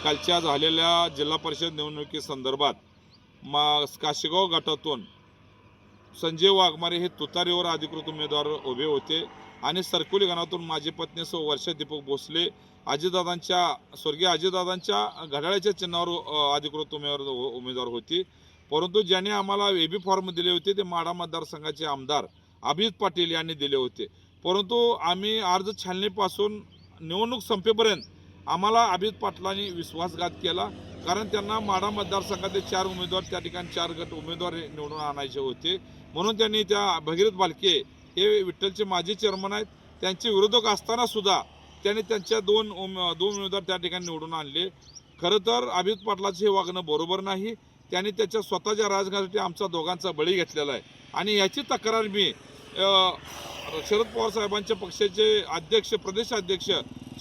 कालच्या झालेल्या जिल्हा परिषद निवडणुकीसंदर्भात काशेगाव गटातून संजय वाघमारे हे तुतारीवर अधिकृत उमेदवार उभे होते आणि सरकोली गणातून माझी पत्नी सौ वर्षा दीपक भोसले स्वर्गीय अजितदादांच्या घड्याळाच्या चिन्हावर अधिकृत उमेदवार होती। परंतु ज्यांनी आम्हाला एबी फॉर्म दिले होते ते माढा मतदारसंघाचे आमदार अभिजित पाटील यांनी दिले होते। परंतु आम्ही अर्ज छाननीपासून निवडणूक संपेपर्यंत आम्हाला अभिजित पाटलांनी विश्वासघात केला, कारण त्यांना माढा मतदारसंघाचे 4 उमेदवार त्या ठिकाणी 4 गट उमेदवार निवडून आणायचे होते। म्हणून त्यांनी त्या भगीरथ भालके हे विठ्ठलचे माजी चेअरमन आहेत, त्यांचे विरोधक असताना सुद्धा त्यांनी त्यांच्या दोन उमेदवार त्या ठिकाणी निवडून आणले। खरं तर अभिजित पाटलाचे हे वागणं बरोबर नाही। त्यांनी त्याच्या स्वतःच्या राजकारणासाठी आमचा दोघांचा बळी घेतलेला आहे आणि याची तक्रार मी शरद पवार साहेबांच्या पक्षाचे अध्यक्ष प्रदेश अध्यक्ष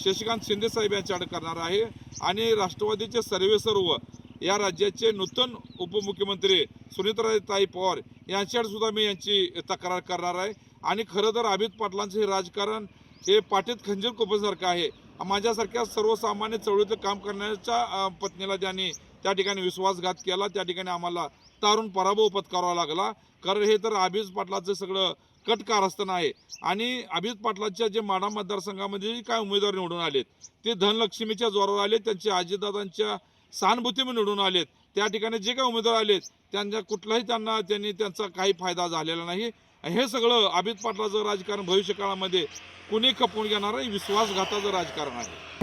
शशिकांत शिंदे साहेब यांच्याकडे करणार आहे आणि राष्ट्रवादीचे सर्व या राज्याचे नूतन उपमुख्यमंत्री सुनीताताई पवार यांच्याकडे सुद्धा मी यांची तक्रार करणार आहे। आणि खरं तर अभिजित पाटलांचे हे राजकारण हे पाठीत खंजीर खुपसण्यासारखं आहे। माझ्यासारख्या सर्वसामान्य चळवळीतलं काम करण्याच्या पत्नीला त्यांनी त्या ठिकाणी विश्वासघात केला, त्या ठिकाणी आम्हाला तारून पराभव पत्करावा लागला। कारण हे तर अभिजित पाटलाचं सगळं कट कारस्थान आहे। आणि अभिजित पाटलांच्या जे माढा मतदारसंघामध्ये काय उमेदवार निवडून आलेत ते धनलक्ष्मीच्या जोरावर आले, त्यांचे अजितदादांच्या सहानुभूतीने निवडून आलेत। त्या ठिकाणी जे काही उमेदवार आलेत त्यांनी त्यांचा काही फायदा झालेला नाही। हे सगळं अभिजित पाटलाचं राजकारण भविष्य काळामध्ये कुणी खपवून घेणार आहे, विश्वासघाताचं राजकारण आहे।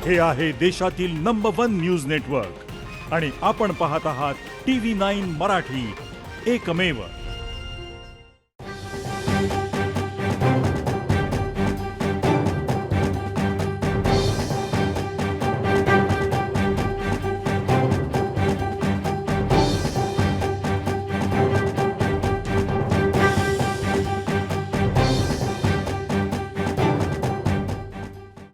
हे आहे देशातील नंबर 1 न्यूज नेटवर्क आणि आपण पाहत आहात TV9 मराठी, एकमेव।